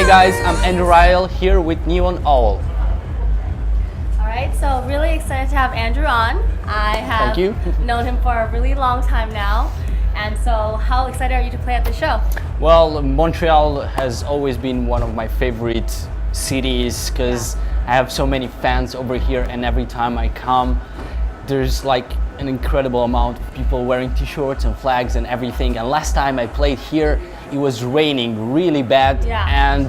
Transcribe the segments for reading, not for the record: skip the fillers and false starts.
guys, I'm Rayel here with Neon Owl. Alright, so really excited to have Andrew on. I have Thank you. known him for a really long time now. And so how excited are you to play at the show? Well, Montreal has always been one of my favorite cities because I have so many fans over here, and every time I come, there's like an incredible amount of people wearing t-shirts and flags and everything. And last time I played here, it was raining really bad and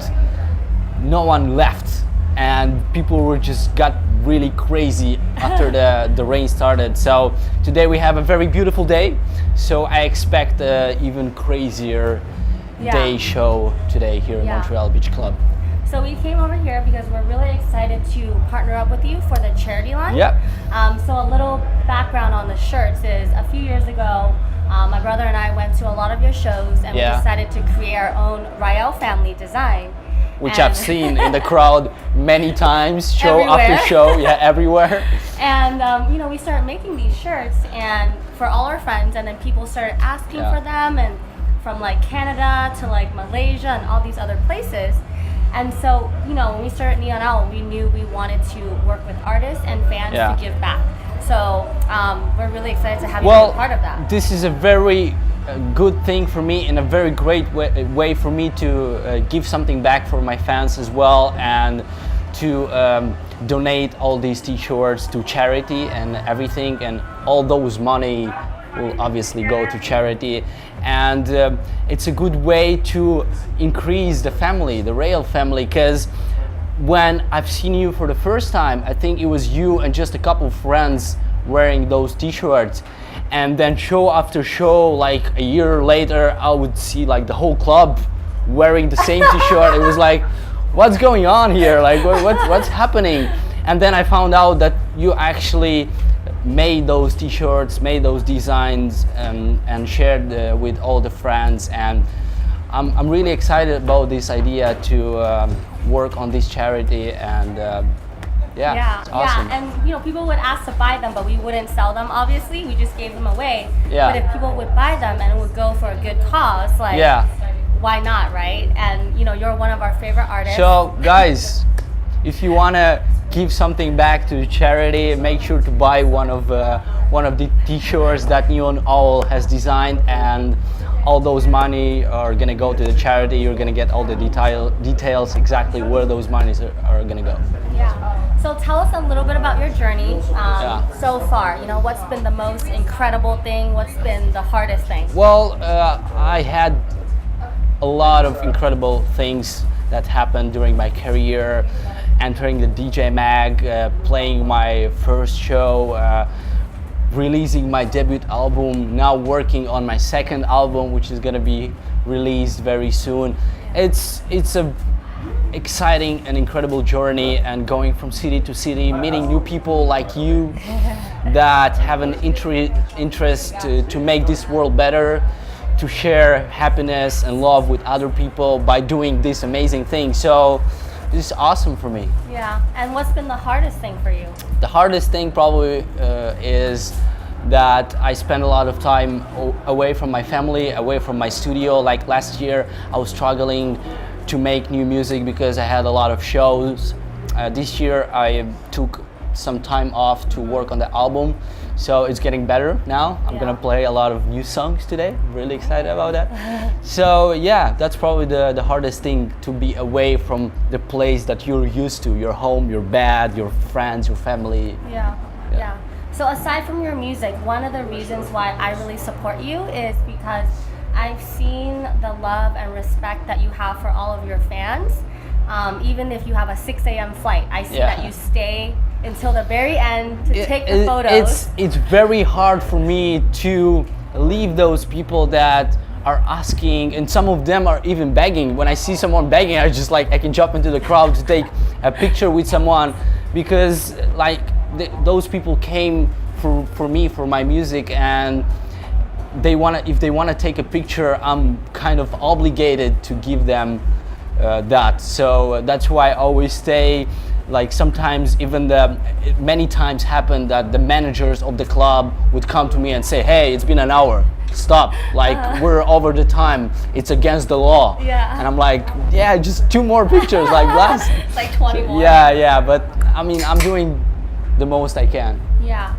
no one left. And people were just got really crazy after the rain started. So today we have a very beautiful day. So I expect an even crazier day show today here in Montreal Beach Club. So we came over here because we're really excited to partner up with you for the charity line. Yep. So a little background on the shirts is a few years ago, my brother and I went to a lot of your shows, and we decided to create our own Rayel family design. Which I've seen in the crowd many times, show after show, everywhere. And we started making these shirts and for all our friends, and then people started asking for them, and from like Canada to like Malaysia and all these other places. And so, when we started Neon Owl, we knew we wanted to work with artists and fans to give back. So we're really excited to have you be a part of that. This is a very good thing for me, and a very great way for me to give something back for my fans as well, and to donate all these t-shirts to charity and everything, and all those money will obviously go to charity. And it's a good way to increase the family, the Rayel family, because when I've seen you for the first time, I think it was you and just a couple of friends wearing those t-shirts, and then show after show, like a year later, I would see like the whole club wearing the same t-shirt. It was like, what's going on here? Like what's happening? And then I found out that you actually made those t-shirts, made those designs, and shared with all the friends. And I'm really excited about this idea to work on this charity, and it's awesome. And people would ask to buy them, but we wouldn't sell them, obviously. We just gave them away. But if people would buy them and it would go for a good cause, like why not, right? And you're one of our favorite artists. So guys, if you want to give something back to charity, make sure to buy one of the t-shirts that Neon Owl has designed, and all those money are gonna go to the charity. You're gonna get all the details exactly where those monies are gonna go. So tell us a little bit about your journey so far. What's been the most incredible thing? What's been the hardest thing? Well, I had a lot of incredible things that happened during my career. Entering the DJ mag, playing my first show, releasing my debut album, now working on my second album, which is gonna be released very soon. It's a exciting and incredible journey, and going from city to city, meeting new people like you that have an interest to make this world better, to share happiness and love with other people by doing this amazing thing. So this is awesome for me. And what's been the hardest thing for you? The hardest thing probably is that I spend a lot of time away from my family, away from my studio. Like last year, I was struggling to make new music because I had a lot of shows. This year, I took some time off to work on the album. So it's getting better now. I'm gonna play a lot of new songs today. I'm really excited about that. So that's probably the hardest thing, to be away from the place that you're used to, your home, your bed, your friends, your family. So aside from your music, one of the reasons why I really support you is because I've seen the love and respect that you have for all of your fans. Even if you have a 6 a.m. flight, I see that you stay until the very end to take the photos. It's very hard for me to leave those people that are asking, and some of them are even begging. When I see someone begging, I just I can jump into the crowd to take a picture with someone, because those people came for me, for my music, and if they want to take a picture, I'm kind of obligated to give them that. So that's why I always stay. Like sometimes many times happened that the managers of the club would come to me and say, hey, it's been an hour. stop, like we're over the time, it's against the law. Yeah. And I'm like, yeah, just 2 more pictures, like last. It's like 20 more. Yeah, but I mean, I'm doing the most I can. Yeah.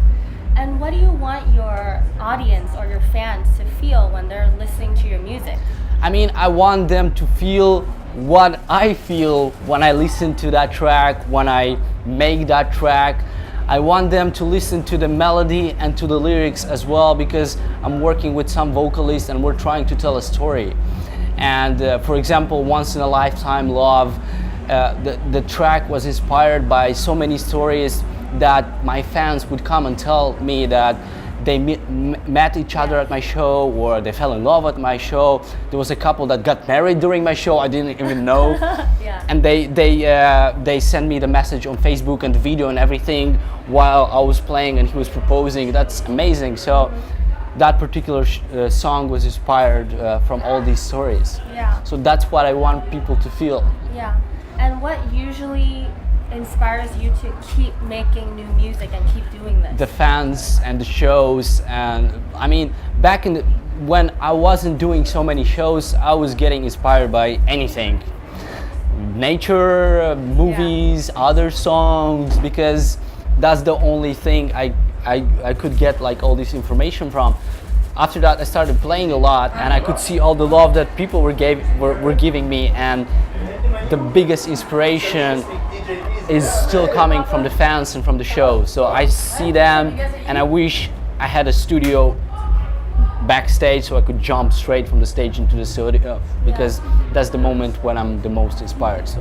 And what do you want your audience or your fans to feel when they're listening to your music? I mean, I want them to feel what I feel when I listen to that track, when I make that track. I want them to listen to the melody and to the lyrics as well, because I'm working with some vocalists and we're trying to tell a story. And for example, Once in a Lifetime Love, the track was inspired by so many stories that my fans would come and tell me that they met each other at my show, or they fell in love at my show. There was a couple that got married during my show, I didn't even know. Yeah. And they sent me the message on Facebook and the video and everything while I was playing and he was proposing. That's amazing. So that particular song was inspired from all these stories. Yeah. So that's what I want people to feel. Yeah. And what usually inspires you to keep making new music and keep doing this? The fans and the shows. And I mean, back in when I wasn't doing so many shows, I was getting inspired by anything. Nature, movies, other songs, because that's the only thing I could get like all this information from. After that, I started playing a lot and I could see all the love that people were giving me, and the biggest inspiration is still coming from the fans and from the show. So I see them and I wish I had a studio backstage so I could jump straight from the stage into the studio, because that's the moment when I'm the most inspired. So.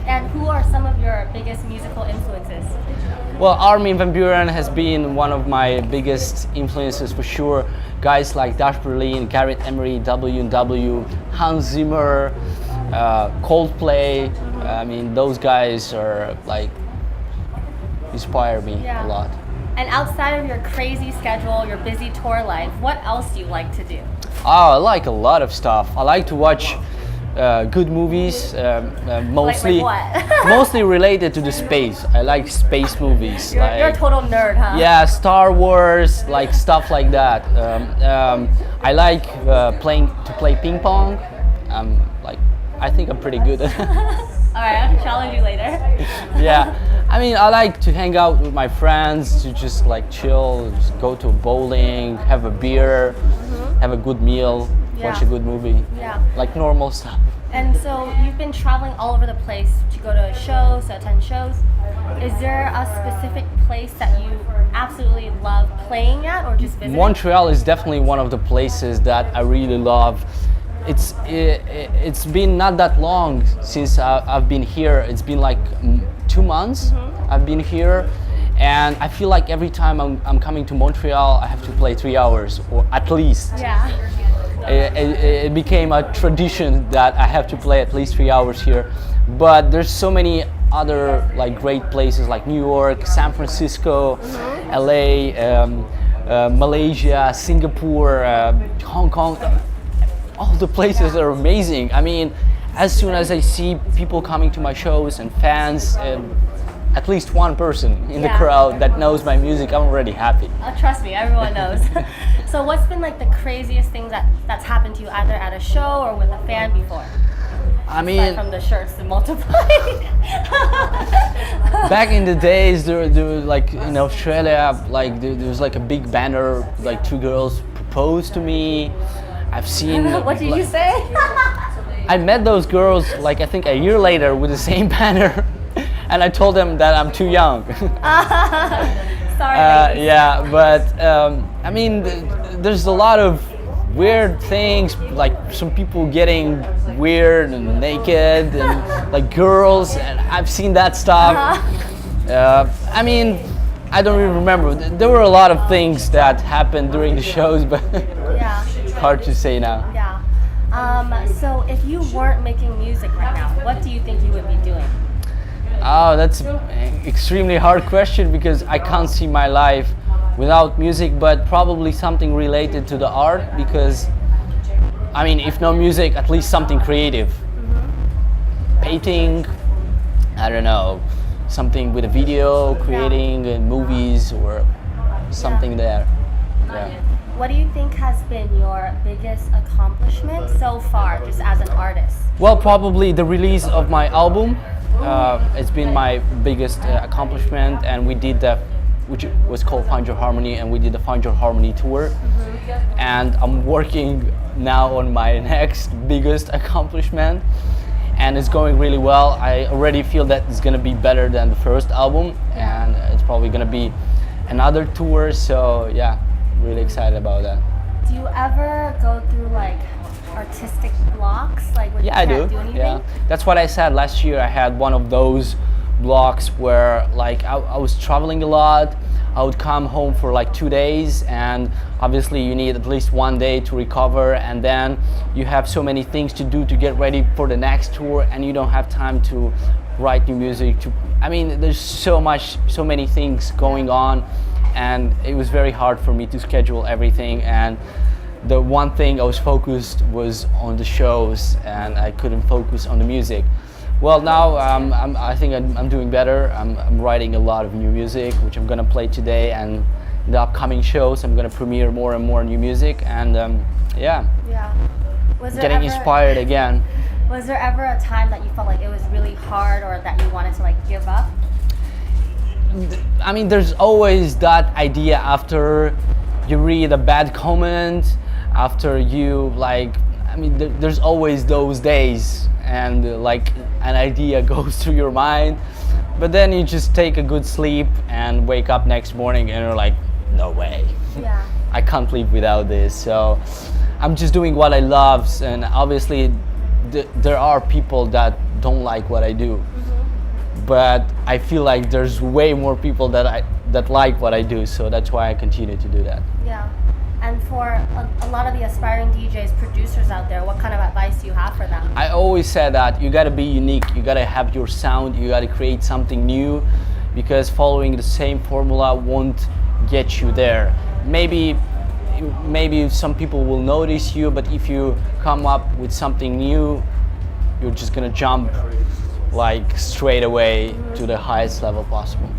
And who are some of your biggest musical influences? Well, Armin van Buuren has been one of my biggest influences for sure. Guys like Dash Berlin, Gareth Emery, W&W, Hans Zimmer, Coldplay. I mean, those guys are like inspire me a lot. And outside of your crazy schedule, your busy tour life, what else do you like to do? Oh, I like a lot of stuff. I like to watch good movies, mostly like what? mostly related to the space. I like space movies. You're a total nerd, huh? Yeah, Star Wars, like stuff like that. I like to play ping pong. I think I'm pretty good at it. All right, I have to challenge you later. Yeah, I mean, I like to hang out with my friends, to just like chill, just go to bowling, have a beer, have a good meal, watch a good movie. Yeah. Like normal stuff. And so you've been traveling all over the place to go to shows, to attend shows. Is there a specific place that you absolutely love playing at, or just visiting? Montreal is definitely one of the places that I really love. It's been not that long since I've been here. It's been like 2 months I've been here, and I feel like every time I'm coming to Montreal, I have to play 3 hours, or at least. Yeah. It became a tradition that I have to play at least 3 hours here. But there's so many other like great places like New York, San Francisco, LA, Malaysia, Singapore, Hong Kong. All the places are amazing. I mean, as soon as I see people coming to my shows and fans, at least one person in the crowd that knows my music, I'm already happy. Trust me, everyone knows. So what's been like the craziest thing that's happened to you, either at a show or with a fan before? I mean, aside from the shirts to multiply. Back in the days, there was like in Australia, like there was like a big banner, like 2 girls proposed to me. I've seen. What did you say? I met those girls like I think a year later with the same banner, and I told them that I'm too young. Sorry. Yeah, but I mean, there's a lot of weird things, like some people getting weird and naked, and like girls, and I've seen that stuff. I mean, I don't even remember. There were a lot of things that happened during the shows, but it's hard to say now. Yeah. So if you weren't making music right now, what do you think you would be doing? Oh, that's an extremely hard question, because I can't see my life without music, but probably something related to the art, because I mean, if no music, at least something creative. Painting, I don't know, something with a video, creating movies or something there. Yeah. what do you think has been your biggest accomplishment so far, just as an artist? Well, probably the release of my album. It's been my biggest accomplishment, and we did the, which was called Find Your Harmony, and we did the Find Your Harmony tour. And I'm working now on my next biggest accomplishment, and it's going really well. I already feel that it's gonna be better than the first album, and it's probably gonna be another tour. So yeah, really excited about that. Do you ever go through like artistic blocks, like when you Yeah, I can't do. anything? Yeah, that's what I said last year. I had one of those blocks where like I was traveling a lot. I would come home for like 2 days, and obviously you need at least 1 day to recover, and then you have so many things to do to get ready for the next tour, and you don't have time to write new music. I mean, there's so many things going on, and it was very hard for me to schedule everything. And the one thing I was focused was on the shows, and I couldn't focus on the music. Well, now I think I'm doing better. I'm writing a lot of new music, which I'm gonna play today, and in the upcoming shows I'm gonna premiere more and more new music, and yeah. Was there Getting ever, inspired again. Was there ever a time that you felt like it was really hard, or that you wanted to like give up? I mean, there's always that idea after you read a bad comment, after you like, I mean, there's always those days, and like an idea goes through your mind, but then you just take a good sleep and wake up next morning and you're like, no way. Yeah. I can't live without this. So I'm just doing what I love, and obviously there are people that don't like what I do, but I feel like there's way more people that like what I do, so that's why I continue to do that. Yeah. And for a lot of the aspiring DJs, producers out there, what kind of advice do you have for them? I always say that you gotta be unique, you gotta have your sound, you gotta create something new, because following the same formula won't get you there. Maybe some people will notice you, but if you come up with something new, you're just gonna jump like straight away to the highest level possible.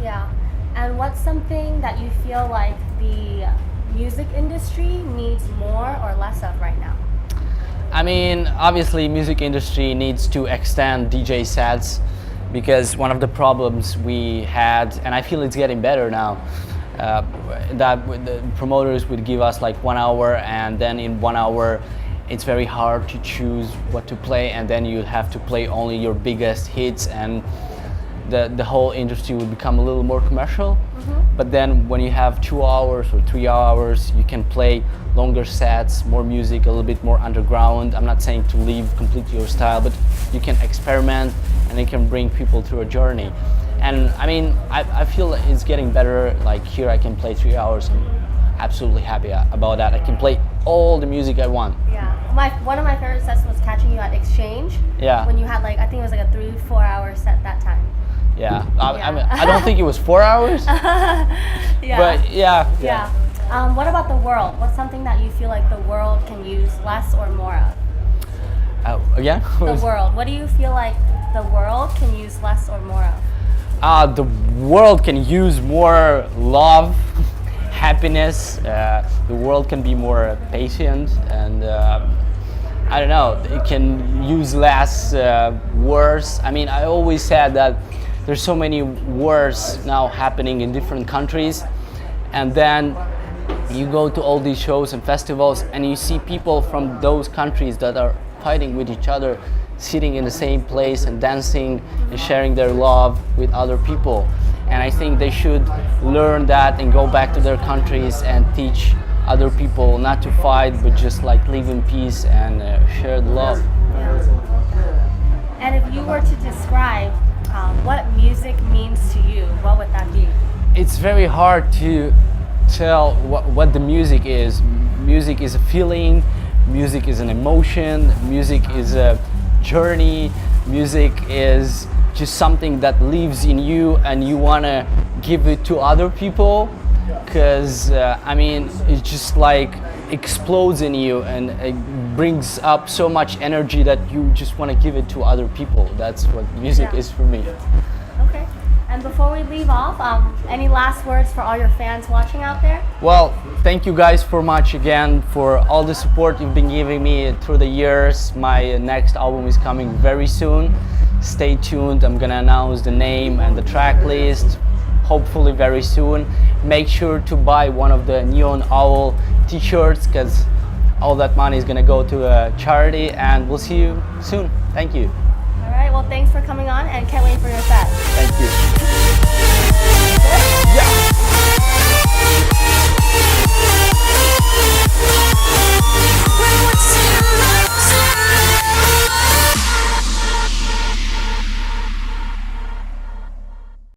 Yeah. And what's something that you feel like the music industry needs more or less of right now? I mean, obviously music industry needs to extend DJ sets, because one of the problems we had, and I feel it's getting better now, that the promoters would give us like 1 hour, and then in 1 hour it's very hard to choose what to play, and then you have to play only your biggest hits, and the whole industry would become a little more commercial. But then when you have 2 hours or 3 hours, you can play longer sets, more music, a little bit more underground. I'm not saying to leave completely your style, but you can experiment, and it can bring people through a journey. And I mean, I feel it's getting better. Like here I can play 3 hours. I'm absolutely happy about that. I can play all the music I want. Yeah. One of my favorite sets was catching you at Exchange. Yeah. When you had like, I think it was like a 3-4 hour set that time. Yeah. I mean, I don't think it was 4 hours. Yeah. But yeah. What about the world? What's something that you feel like the world can use less or more of? Again? The world. What do you feel like the world can use less or more of? The world can use more love, happiness. The world can be more patient, and I don't know, it can use less wars. I mean, I always said that there's so many wars now happening in different countries, and then you go to all these shows and festivals and you see people from those countries that are fighting with each other, sitting in the same place and dancing and sharing their love with other people. And I think they should learn that and go back to their countries and teach other people not to fight, but just like live in peace and share the love. And if you were to describe what music means to you, what would that be? It's very hard to tell what the music is. Music is a feeling, music is an emotion, music is a journey, music is just something that lives in you and you want to give it to other people, because I mean, it just like explodes in you and it brings up so much energy that you just want to give it to other people. That's what music is for me. Okay. And And before we leave off, any last words for all your fans watching out there? Well, thank you guys so much again for all the support you've been giving me through the years. My next album is coming very soon. Stay tuned. I'm gonna announce the name and the track list hopefully very soon. Make sure to buy one of the Neon Owl t-shirts because all that money is gonna go to a charity, and we'll see you soon. Thank you. All right, well, thanks for coming on and can't wait for your set. Thank you. Yeah.